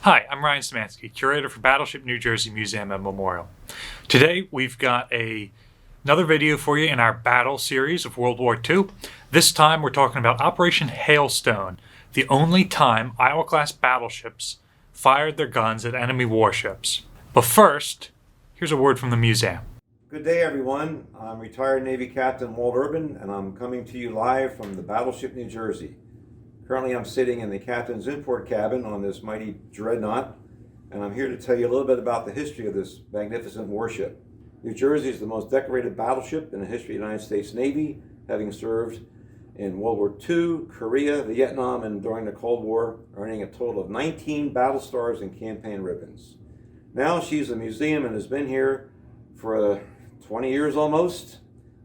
Hi, I'm Ryan Szymanski, curator for Battleship New Jersey Museum and Memorial. Today we've got another video for you in our battle series of World War II. This time we're talking about Operation Hailstone, the only time Iowa-class battleships fired their guns at enemy warships. But first, here's a word from the museum. Good day, everyone. I'm retired Navy Captain Walt Urban, and I'm coming to you live from the Battleship New Jersey. Currently, I'm sitting in the captain's import cabin on this mighty dreadnought, and I'm here to tell you a little bit about the history of this magnificent warship. New Jersey is the most decorated battleship in the history of the United States Navy, having served in World War II, Korea, Vietnam, and during the Cold War, earning a total of 19 battle stars and campaign ribbons. Now she's a museum and has been here for 20 years almost.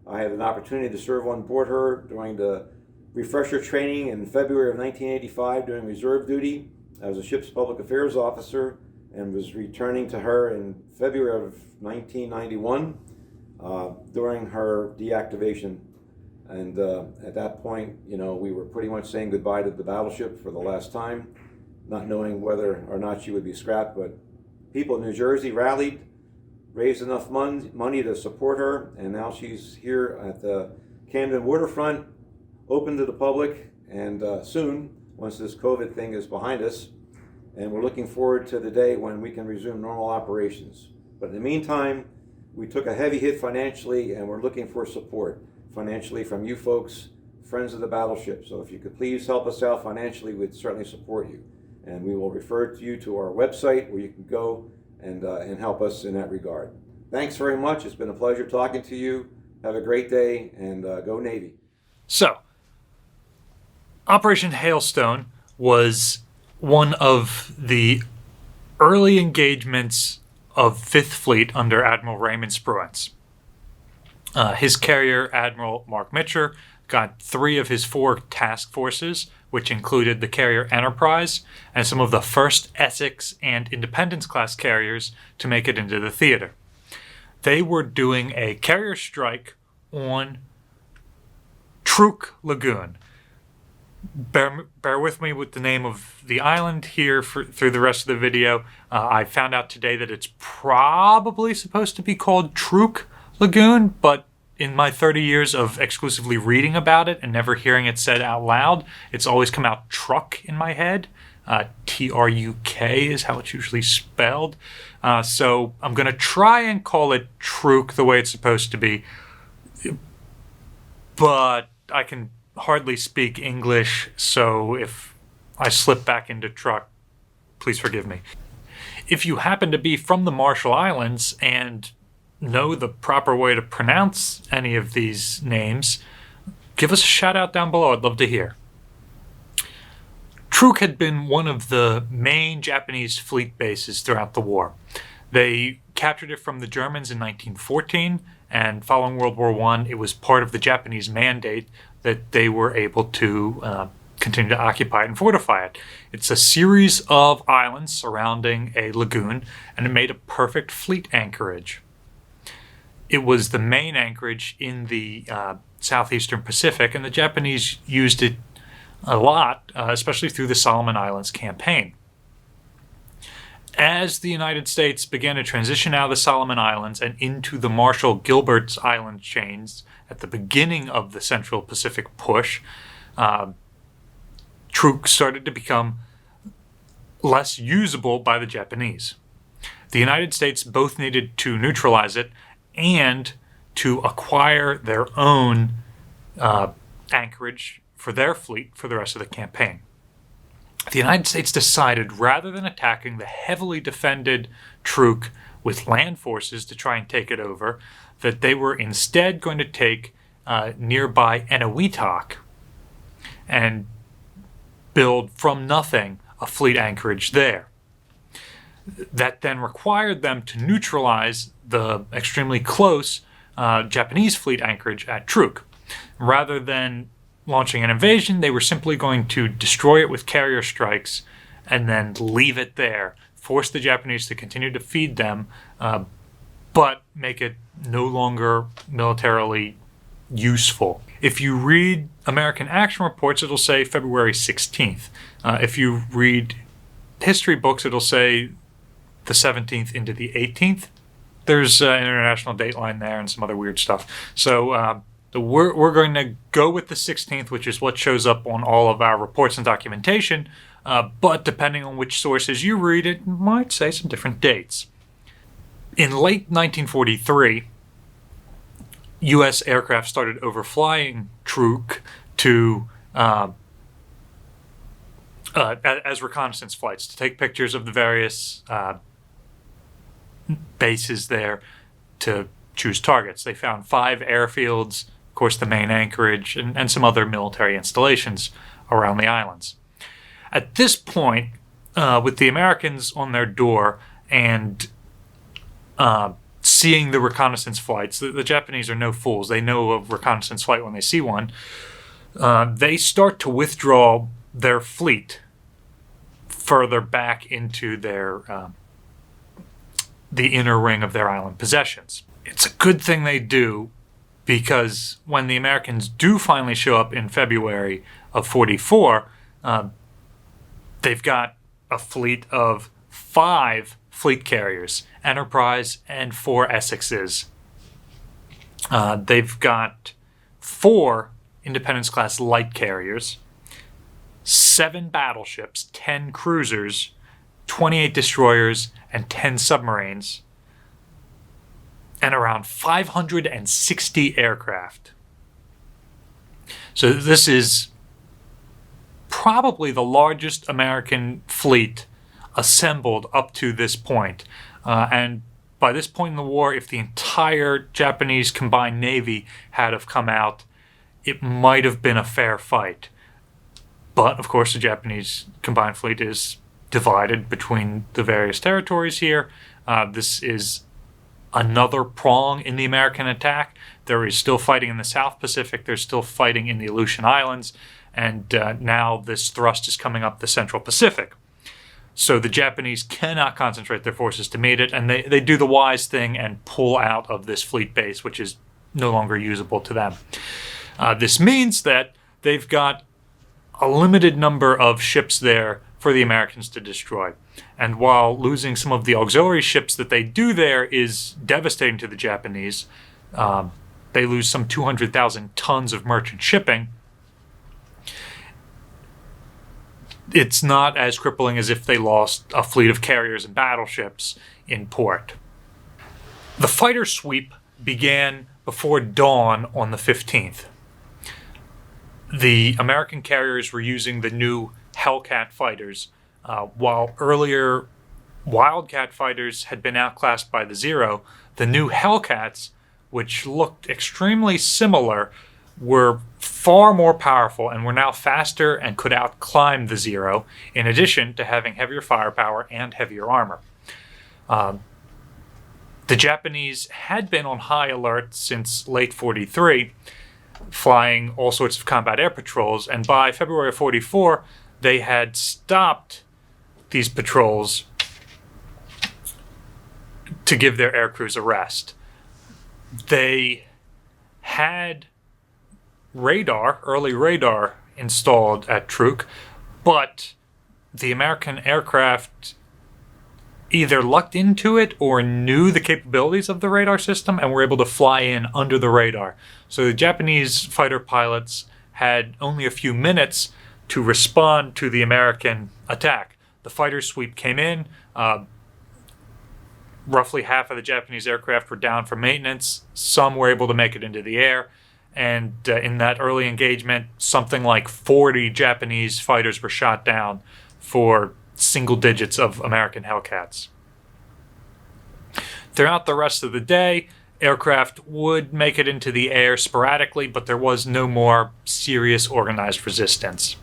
I had an opportunity to serve on board her during the refresher training in February of 1985 during reserve duty as a ship's public affairs officer, and was returning to her in February of 1991 during her deactivation. And at that point, we were pretty much saying goodbye to the battleship for the last time, not knowing whether or not she would be scrapped. But people in New Jersey rallied, raised enough money to support her, and now she's here at the Camden waterfront, open to the public, and soon, once this COVID thing is behind us, and we're looking forward to the day when we can resume normal operations. But in the meantime, we took a heavy hit financially, and we're looking for support financially from you folks, friends of the battleship. So if you could please help us out financially, we'd certainly support you. And we will refer you to our website where you can go and help us in that regard. Thanks very much. It's been a pleasure talking to you. Have a great day, and go Navy. So, Operation Hailstone was one of the early engagements of Fifth Fleet under Admiral Raymond Spruance. His carrier, Admiral Mark Mitcher, got 3 of his 4 task forces, which included the carrier Enterprise and some of the first Essex and Independence-class carriers to make it into the theater. They were doing a carrier strike on Truk Lagoon. Bear with me with the name of the island here through the rest of the video. I found out today that it's probably supposed to be called Truk Lagoon, but in my 30 years of exclusively reading about it and never hearing it said out loud, it's always come out truck in my head. T-R-U-K is how it's usually spelled. So I'm going to try and call it Truk the way it's supposed to be, but I can hardly speak English, so if I slip back into truck, please forgive me. If you happen to be from the Marshall Islands and know the proper way to pronounce any of these names, give us a shout out down below. I'd love to hear. Truk had been one of the main Japanese fleet bases throughout the war. They captured it from the Germans in 1914, and following World War I, it was part of the Japanese mandate that they were able to continue to occupy it and fortify it. It's a series of islands surrounding a lagoon, and it made a perfect fleet anchorage. It was the main anchorage in the southeastern Pacific, and the Japanese used it a lot, especially through the Solomon Islands campaign. As the United States began to transition out of the Solomon Islands and into the Marshall-Gilbert's island chains at the beginning of the Central Pacific push, Truk started to become less usable by the Japanese. The United States both needed to neutralize it and to acquire their own anchorage for their fleet for the rest of the campaign. The United States decided, rather than attacking the heavily defended Truk with land forces to try and take it over, that they were instead going to take nearby Eniwetok and build from nothing a fleet anchorage there. That then required them to neutralize the extremely close Japanese fleet anchorage at Truk. Rather than launching an invasion, they were simply going to destroy it with carrier strikes and then leave it there, force the Japanese to continue to feed them, but make it no longer militarily useful. If you read American action reports, it'll say February 16th. If you read history books, it'll say the 17th into the 18th. There's an international dateline there and some other weird stuff. So we're going to go with the 16th, which is what shows up on all of our reports and documentation. But depending on which sources you read, it might say some different dates. In late 1943, U.S. aircraft started overflying Truk to as reconnaissance flights to take pictures of the various bases there to choose targets. They found 5 airfields, of course the main anchorage, and some other military installations around the islands. At this point, with the Americans on their door and seeing the reconnaissance flights, the Japanese are no fools. They know a reconnaissance flight when they see one. They start to withdraw their fleet further back into their the inner ring of their island possessions. It's a good thing they do, because when the Americans do finally show up in February of 44, they've got a fleet of 5 fleet carriers, Enterprise and 4 Essexes. They've got 4 Independence-class light carriers, 7 battleships, 10 cruisers, 28 destroyers, and 10 submarines, and around 560 aircraft. So this is probably the largest American fleet assembled up to this point. And by this point in the war, if the entire Japanese combined navy had have come out, it might have been a fair fight. But, of course, the Japanese combined fleet is divided between the various territories here. This is another prong in the American attack. There is still fighting in the South Pacific. There's still fighting in the Aleutian Islands. And now this thrust is coming up the Central Pacific. So the Japanese cannot concentrate their forces to meet it, and they do the wise thing and pull out of this fleet base, which is no longer usable to them. This means that they've got a limited number of ships there for the Americans to destroy. And while losing some of the auxiliary ships that they do there is devastating to the Japanese, they lose some 200,000 tons of merchant shipping. It's not as crippling as if they lost a fleet of carriers and battleships in port. The fighter sweep began before dawn on the 15th. The American carriers were using the new Hellcat fighters, while earlier Wildcat fighters had been outclassed by the Zero. The new Hellcats, which looked extremely similar, were far more powerful and were now faster and could outclimb the Zero, in addition to having heavier firepower and heavier armor. The Japanese had been on high alert since late 43, flying all sorts of combat air patrols, and by February of 44, they had stopped these patrols to give their air crews a rest. They had early radar installed at Truk, but the American aircraft either lucked into it or knew the capabilities of the radar system and were able to fly in under the radar. So the Japanese fighter pilots had only a few minutes to respond to the American attack. The fighter sweep came in. Roughly half of the Japanese aircraft were down for maintenance. Some were able to make it into the air. And in that early engagement, something like 40 Japanese fighters were shot down for single digits of American Hellcats. Throughout the rest of the day, aircraft would make it into the air sporadically, but there was no more serious organized resistance.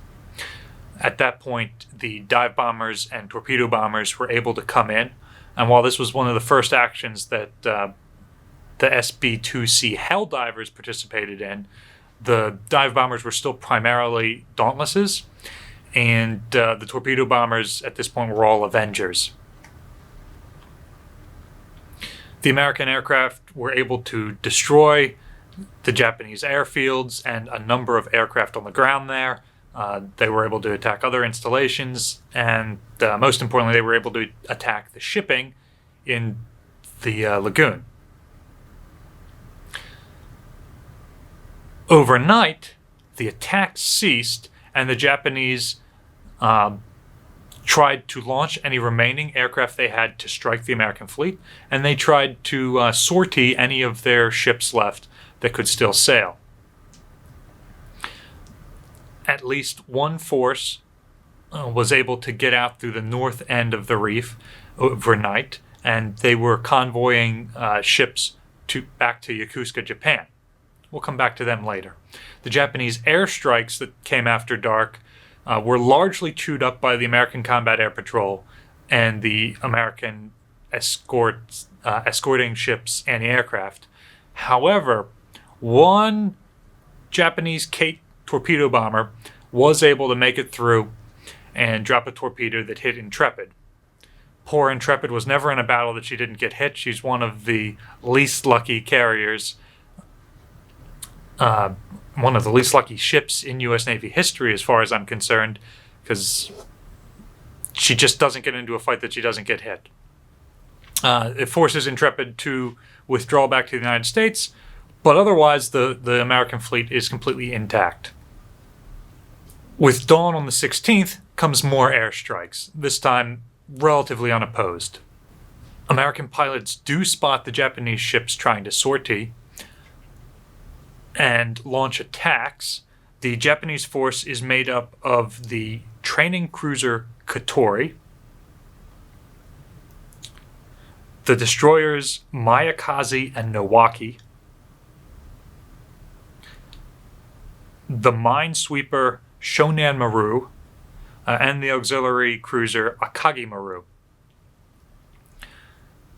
At that point, the dive bombers and torpedo bombers were able to come in, and while this was one of the first actions that the SB-2C Helldivers participated in, the dive bombers were still primarily Dauntlesses, and the torpedo bombers at this point were all Avengers. The American aircraft were able to destroy the Japanese airfields and a number of aircraft on the ground there. They were able to attack other installations, and most importantly, they were able to attack the shipping in the lagoon. Overnight, the attacks ceased, and the Japanese tried to launch any remaining aircraft they had to strike the American fleet, and they tried to sortie any of their ships left that could still sail. At least one force was able to get out through the north end of the reef overnight, and they were convoying ships back to Yokosuka, Japan. We'll come back to them later. The Japanese airstrikes that came after dark were largely chewed up by the American Combat Air Patrol and the American escorting ships anti-aircraft. However, one Japanese Kate torpedo bomber was able to make it through and drop a torpedo that hit Intrepid. Poor Intrepid was never in a battle that she didn't get hit. She's one of the least lucky carriers, one of the least lucky ships in U.S. Navy history as far as I'm concerned, because she just doesn't get into a fight that she doesn't get hit. It forces Intrepid to withdraw back to the United States, but otherwise the American fleet is completely intact. With dawn on the 16th comes more airstrikes, this time relatively unopposed. American pilots do spot the Japanese ships trying to sortie and launch attacks. The Japanese force is made up of the training cruiser Katori, the destroyers Mayakaze and Nowaki, the minesweeper Shonan Maru, and the auxiliary cruiser Akagi Maru.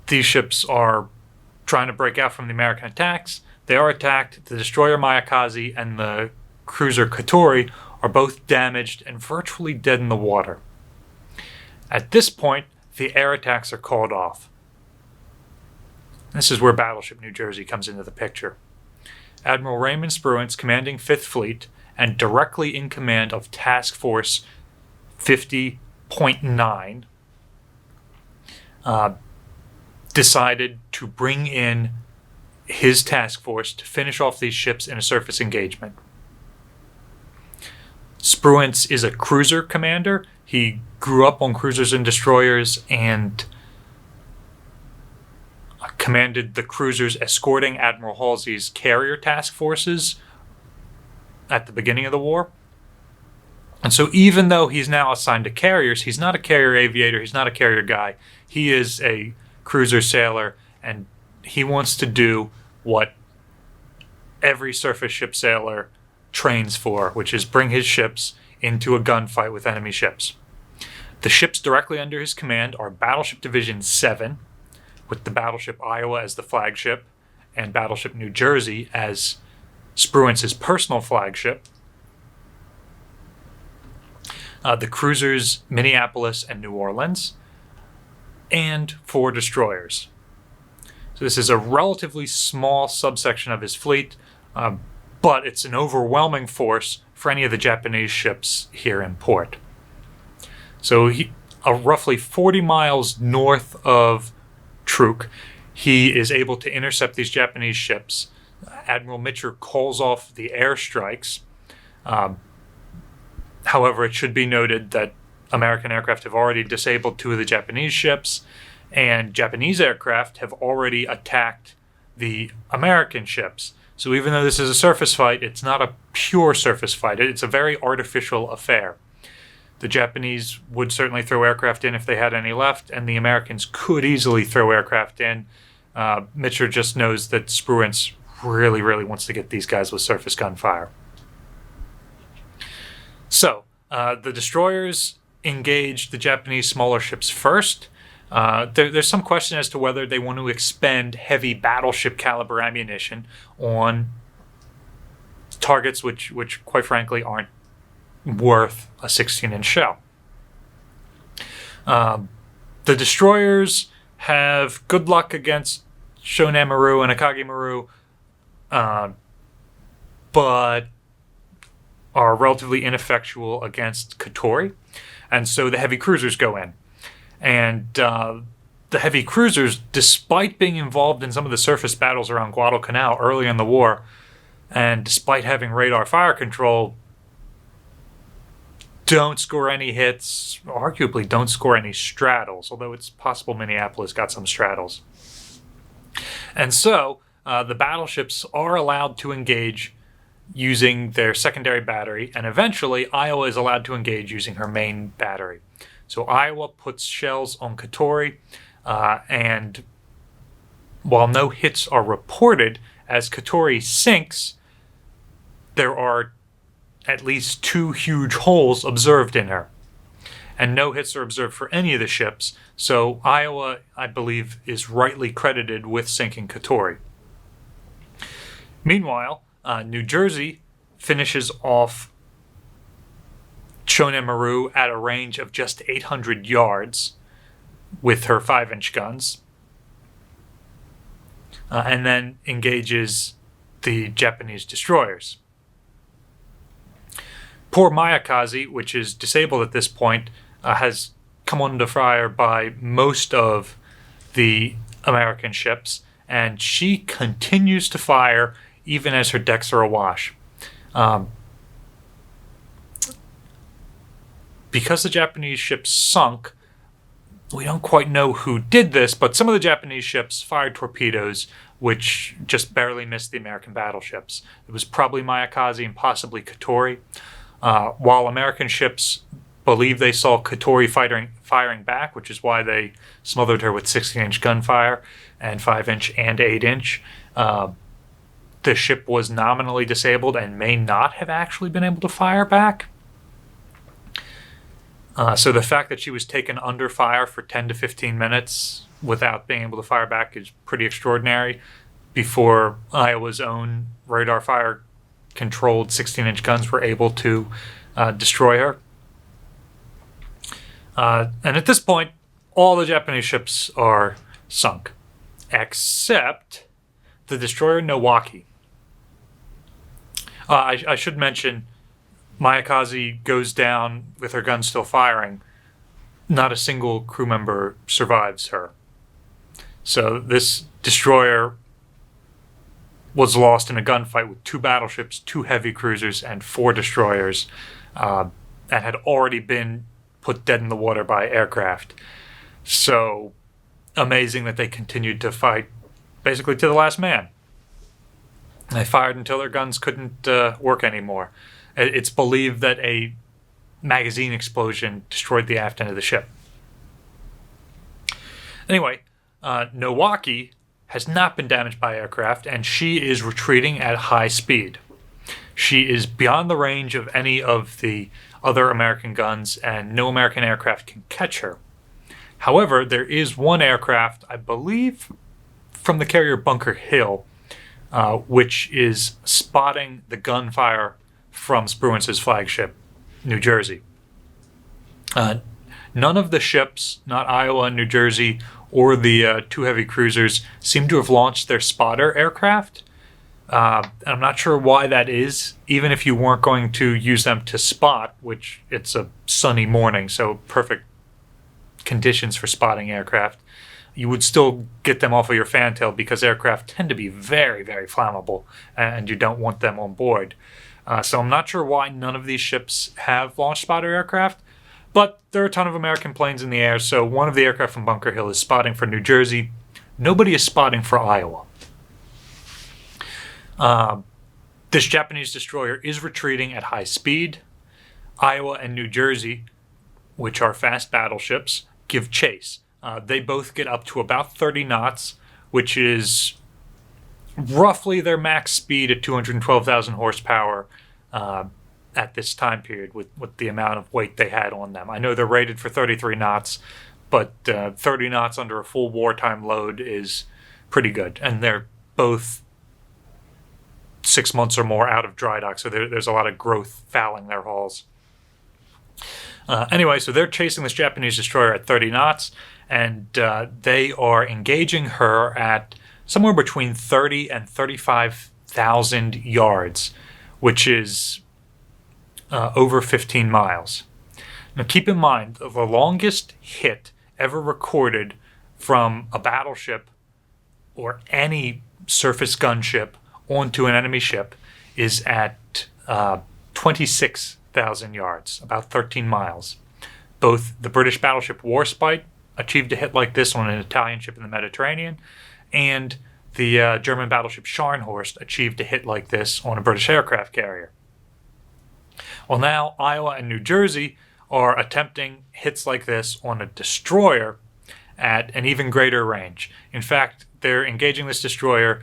These ships are trying to break out from the American attacks. They are attacked. The destroyer Mayakaze and the cruiser Katori are both damaged and virtually dead in the water. At this point, the air attacks are called off. This is where Battleship New Jersey comes into the picture. Admiral Raymond Spruance, commanding 5th Fleet and directly in command of Task Force 50.9, decided to bring in his task force to finish off these ships in a surface engagement. Spruance is a cruiser commander. He grew up on cruisers and destroyers and commanded the cruisers escorting Admiral Halsey's carrier task forces at the beginning of the war. And so even though he's now assigned to carriers, he's not a carrier aviator, he's not a carrier guy. He is a cruiser sailor, and he wants to do what every surface ship sailor trains for, which is bring his ships into a gunfight with enemy ships. The ships directly under his command are Battleship Division 7, with the Battleship Iowa as the flagship, and Battleship New Jersey as Spruance's personal flagship. The cruisers Minneapolis and New Orleans, and 4 destroyers. So this is a relatively small subsection of his fleet, but it's an overwhelming force for any of the Japanese ships here in port. So roughly 40 miles north of Truk, he is able to intercept these Japanese ships. Admiral Mitcher calls off the airstrikes. However, it should be noted that American aircraft have already disabled 2 of the Japanese ships, and Japanese aircraft have already attacked the American ships. So even though this is a surface fight, it's not a pure surface fight. It's a very artificial affair. The Japanese would certainly throw aircraft in if they had any left, and the Americans could easily throw aircraft in. Mitcher just knows that Spruance really, really wants to get these guys with surface gunfire. So, the destroyers engaged the Japanese smaller ships first. There's some question as to whether they want to expend heavy battleship caliber ammunition on targets which quite frankly aren't worth a 16-inch shell. The destroyers have good luck against Shonan Maru and Akagi Maru, but are relatively ineffectual against Katori, and so the heavy cruisers go in. And the heavy cruisers, despite being involved in some of the surface battles around Guadalcanal early in the war, and despite having radar fire control, don't score any hits, arguably don't score any straddles, although it's possible Minneapolis got some straddles. And so the battleships are allowed to engage using their secondary battery, and eventually Iowa is allowed to engage using her main battery. So Iowa puts shells on Katori, and while no hits are reported, as Katori sinks, there are at least 2 huge holes observed in her. And no hits are observed for any of the ships, so Iowa, I believe, is rightly credited with sinking Katori. Meanwhile, New Jersey finishes off Shonen Maru at a range of just 800 yards with her 5-inch guns, and then engages the Japanese destroyers. Poor Mayakaze, which is disabled at this point, has come under fire by most of the American ships, and she continues to fire even as her decks are awash. Because the Japanese ships sunk, we don't quite know who did this, but some of the Japanese ships fired torpedoes which just barely missed the American battleships. It was probably Mayakaze and possibly Katori. While American ships believe they saw Katori firing back, which is why they smothered her with 16-inch gunfire and 5-inch and 8-inch. The ship was nominally disabled and may not have actually been able to fire back. So the fact that she was taken under fire for 10 to 15 minutes without being able to fire back is pretty extraordinary before Iowa's own radar fire controlled 16-inch guns were able to destroy her. And at this point, all the Japanese ships are sunk, except the destroyer Nowaki. I should mention, Mayakaze goes down with her gun still firing. Not a single crew member survives her. So this destroyer was lost in a gunfight with 2 battleships, 2 heavy cruisers, and 4 destroyers, and had already been put dead in the water by aircraft. So amazing that they continued to fight basically to the last man. They fired until their guns couldn't work anymore. It's believed that a magazine explosion destroyed the aft end of the ship. Anyway, Nowaki has not been damaged by aircraft, and she is retreating at high speed. She is beyond the range of any of the other American guns, and no American aircraft can catch her. However, there is one aircraft, I believe from the carrier Bunker Hill, which is spotting the gunfire from Spruance's flagship, New Jersey. None of the ships, not Iowa and New Jersey, or the 2 heavy cruisers, seem to have launched their spotter aircraft. I'm not sure why that is, even if you weren't going to use them to spot, which it's a sunny morning, so perfect conditions for spotting aircraft. You would still get them off of your fantail because aircraft tend to be very, very flammable, and you don't want them on board. So I'm not sure why none of these ships have launch spotter aircraft, but there are a ton of American planes in the air, so one of the aircraft from Bunker Hill is spotting for New Jersey. Nobody is spotting for Iowa. This Japanese destroyer is retreating at high speed. Iowa and New Jersey, which are fast battleships, give chase. They both get up to about 30 knots, which is roughly their max speed at 212,000 horsepower at this time period with the amount of weight they had on them. I know they're rated for 33 knots, but 30 knots under a full wartime load is pretty good. And they're both 6 months or more out of dry dock, so there's a lot of growth fouling their hulls. Anyway, so they're chasing this Japanese destroyer at 30 knots, and they are engaging her at somewhere between 30 and 35,000 yards, which is over 15 miles. Now keep in mind, the longest hit ever recorded from a battleship or any surface gunship onto an enemy ship is at 26,000 yards, about 13 miles. Both the British battleship Warspite achieved a hit like this on an Italian ship in the Mediterranean, and the German battleship Scharnhorst achieved a hit like this on a British aircraft carrier. Well, now Iowa and New Jersey are attempting hits like this on a destroyer at an even greater range. In fact, they're engaging this destroyer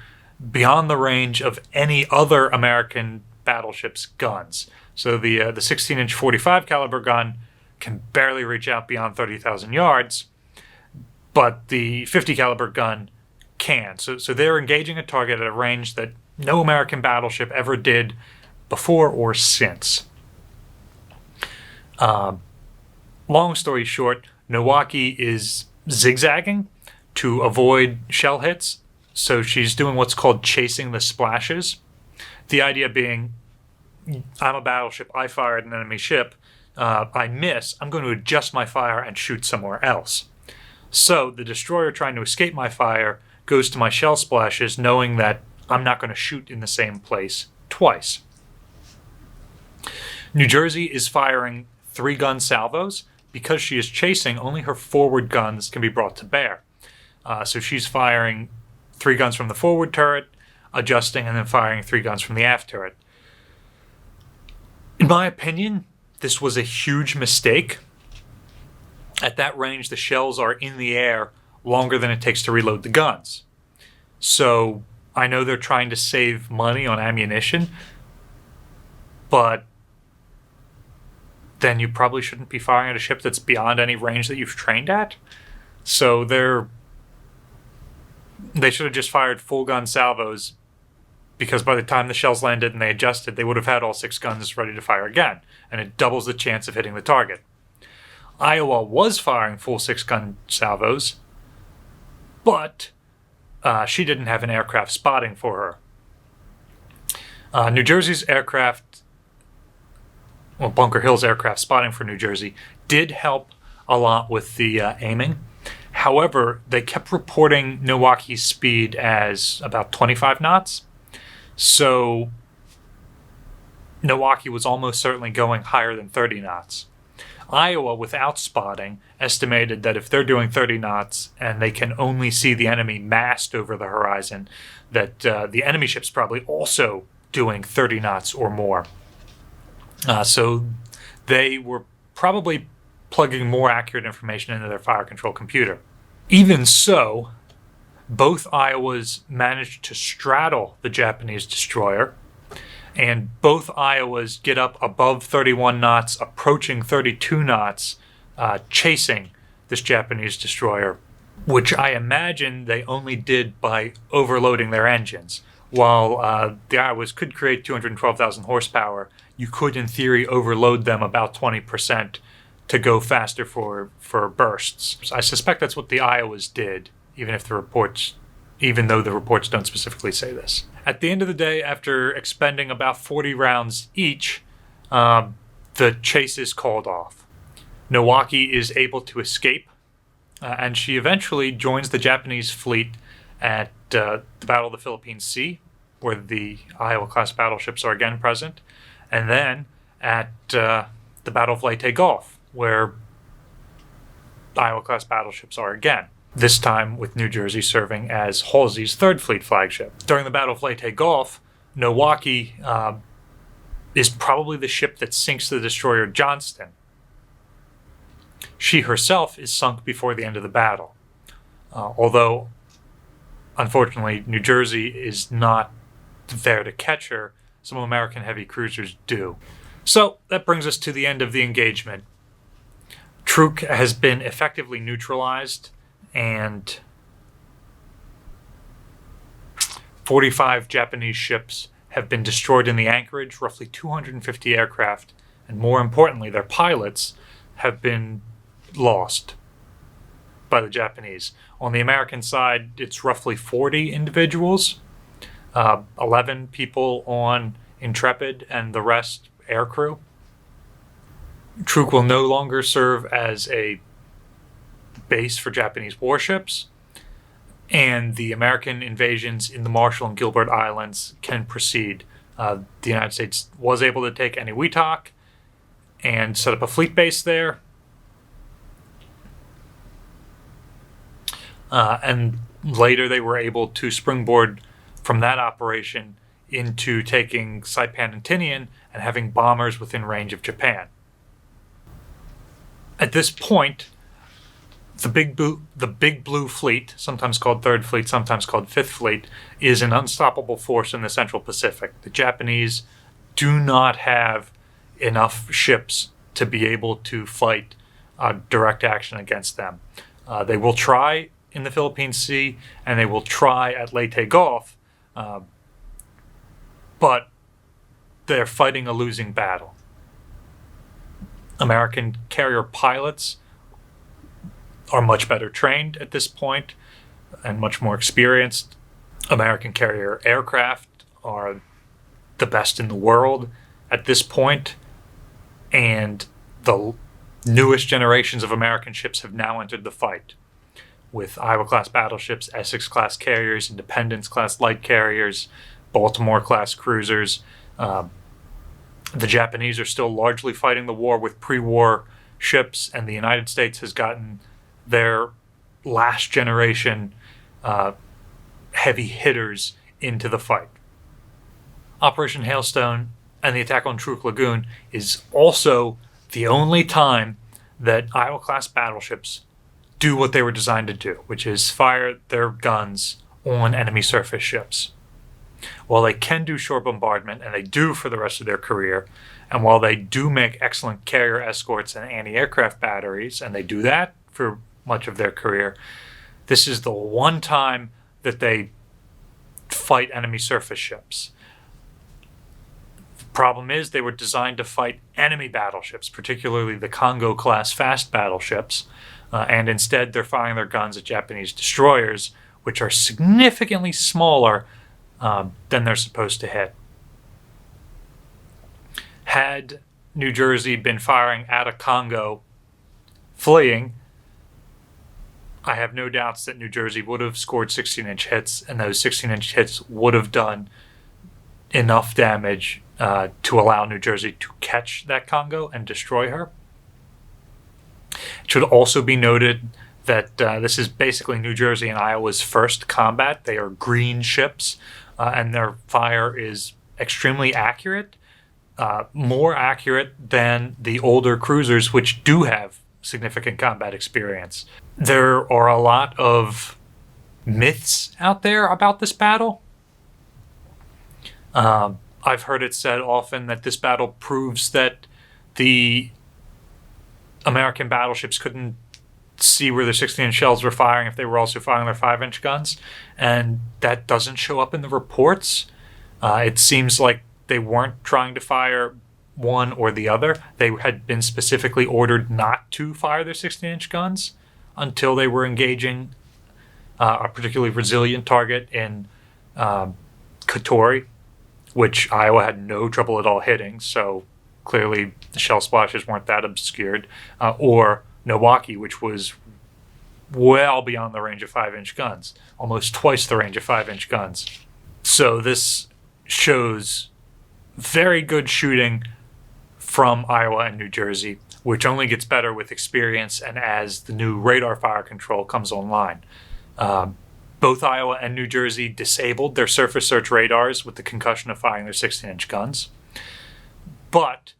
beyond the range of any other American battleship's guns. So the 16-inch 45 caliber gun can barely reach out beyond 30,000 yards, but the 50 caliber gun can. So they're engaging a target at a range that no American battleship ever did before or since. Long story short, Milwaukee is zigzagging to avoid shell hits, so she's doing what's called chasing the splashes. The idea being, I'm a battleship, I fire at an enemy ship, I miss, I'm going to adjust my fire and shoot somewhere else. So the destroyer trying to escape my fire goes to my shell splashes, knowing that I'm not going to shoot in the same place twice. New Jersey is firing 3-gun salvos. Because she is chasing, only her forward guns can be brought to bear. So she's firing 3 guns from the forward turret, adjusting, and then firing 3 guns from the aft turret. In my opinion, this was a huge mistake. At that range, the shells are in the air longer than it takes to reload the guns. So I know they're trying to save money on ammunition, but then you probably shouldn't be firing at a ship that's beyond any range that you've trained at. So they should have just fired full gun salvos, because by the time the shells landed and they adjusted, they would have had all 6 guns ready to fire again, and it doubles the chance of hitting the target. Iowa was firing full 6-gun salvos, but she didn't have an aircraft spotting for her. New Jersey's Bunker Hill's aircraft spotting for New Jersey did help a lot with the aiming. However, they kept reporting Milwaukee's speed as about 25 knots. So Milwaukee was almost certainly going higher than 30 knots. Iowa, without spotting, estimated that if they're doing 30 knots and they can only see the enemy massed over the horizon, that the enemy ship's probably also doing 30 knots or more. So they were probably plugging more accurate information into their fire control computer. Even so, both Iowas managed to straddle the Japanese destroyer, and both Iowas get up above 31 knots, approaching 32 knots, chasing this Japanese destroyer, which I imagine they only did by overloading their engines. While the Iowas could create 212,000 horsepower, you could, in theory, overload them about 20% to go faster for bursts. So I suspect that's what the Iowas did, even though the reports don't specifically say this. At the end of the day, after expending about 40 rounds each, the chase is called off. Milwaukee is able to escape, and she eventually joins the Japanese fleet at the Battle of the Philippine Sea, where the Iowa-class battleships are again present, and then at the Battle of Leyte Gulf, where Iowa-class battleships are again, this time with New Jersey serving as Halsey's 3rd Fleet flagship. During the Battle of Leyte Gulf, Milwaukee is probably the ship that sinks the destroyer Johnston. She herself is sunk before the end of the battle, although, unfortunately, New Jersey is not there to catch her. Some American heavy cruisers do. So that brings us to the end of the engagement. Truk has been effectively neutralized, and 45 Japanese ships have been destroyed in the anchorage. Roughly 250 aircraft, and more importantly, their pilots, have been lost by the Japanese. On the American side, it's roughly 40 individuals, 11 people on Intrepid, and the rest aircrew. Truk will no longer serve as a base for Japanese warships, and the American invasions in the Marshall and Gilbert Islands can proceed. The United States was able to take Eniwetok and set up a fleet base there. And later they were able to springboard from that operation into taking Saipan and Tinian and having bombers within range of Japan. At this point, the Big Blue Fleet, sometimes called Third Fleet, sometimes called Fifth Fleet, is an unstoppable force in the Central Pacific. The Japanese do not have enough ships to be able to fight direct action against them. They will try in the Philippine Sea, and they will try at Leyte Gulf, but they're fighting a losing battle. American carrier pilots are much better trained at this point and much more experienced. American carrier aircraft are the best in the world at this point, and the newest generations of American ships have now entered the fight, with Iowa-class battleships, Essex-class carriers, Independence-class light carriers, Baltimore-class cruisers. The Japanese are still largely fighting the war with pre-war ships, and the United States has gotten their last generation heavy hitters into the fight. Operation Hailstone and the attack on Truk Lagoon is also the only time that Iowa-class battleships do what they were designed to do, which is fire their guns on enemy surface ships. While they can do shore bombardment, and they do for the rest of their career, and while they do make excellent carrier escorts and anti-aircraft batteries, and they do that for much of their career, this is the one time that they fight enemy surface ships. The problem is they were designed to fight enemy battleships, particularly the Congo-class fast battleships, and instead they're firing their guns at Japanese destroyers, which are significantly smaller than they're supposed to hit. Had New Jersey been firing at a Congo fleeing, I have no doubts that New Jersey would have scored 16-inch hits, and those 16-inch hits would have done enough damage to allow New Jersey to catch that Congo and destroy her. It should also be noted that this is basically New Jersey and Iowa's first combat. They are green ships, and their fire is extremely accurate, more accurate than the older cruisers, which do have significant combat experience. There are a lot of myths out there about this battle. I've heard it said often that this battle proves that the American battleships couldn't see where the 16-inch shells were firing if they were also firing their 5-inch guns, and that doesn't show up in the reports. It seems like they weren't trying to fire one or the other. They had been specifically ordered not to fire their 16-inch guns until they were engaging a particularly resilient target in Katori, which Iowa had no trouble at all hitting, so clearly the shell splashes weren't that obscured, or Milwaukee, which was well beyond the range of 5-inch guns, almost twice the range of 5-inch guns. So this shows very good shooting from Iowa and New Jersey, which only gets better with experience and as the new radar fire control comes online. Both Iowa and New Jersey disabled their surface search radars with the concussion of firing their 16-inch guns, but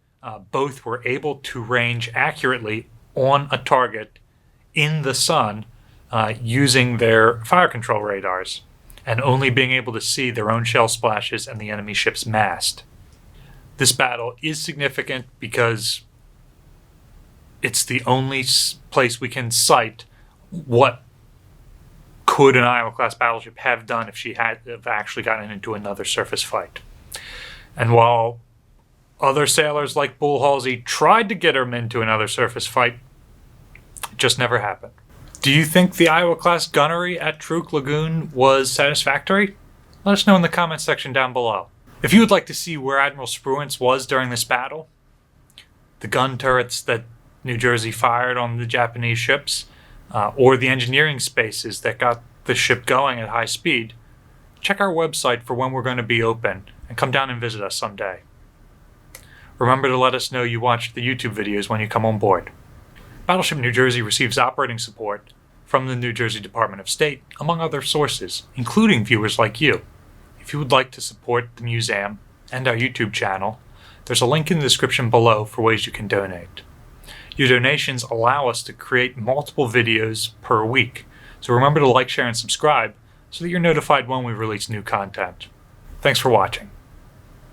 both were able to range accurately on a target in the sun using their fire control radars, and only being able to see their own shell splashes and the enemy ship's mast. This battle is significant because it's the only place we can cite what could an Iowa-class battleship have done if she had have actually gotten into another surface fight. And while other sailors like Bull Halsey tried to get her into another surface fight, it just never happened. Do you think the Iowa-class gunnery at Truk Lagoon was satisfactory? Let us know in the comments section down below. If you would like to see where Admiral Spruance was during this battle, the gun turrets that New Jersey fired on the Japanese ships, or the engineering spaces that got the ship going at high speed, check our website for when we're going to be open and come down and visit us someday. Remember to let us know you watched the YouTube videos when you come on board. Battleship New Jersey receives operating support from the New Jersey Department of State, among other sources, including viewers like you. If you would like to support the museum and our YouTube channel, there's a link in the description below for ways you can donate. Your donations allow us to create multiple videos per week, so remember to like, share, and subscribe so that you're notified when we release new content. Thanks for watching.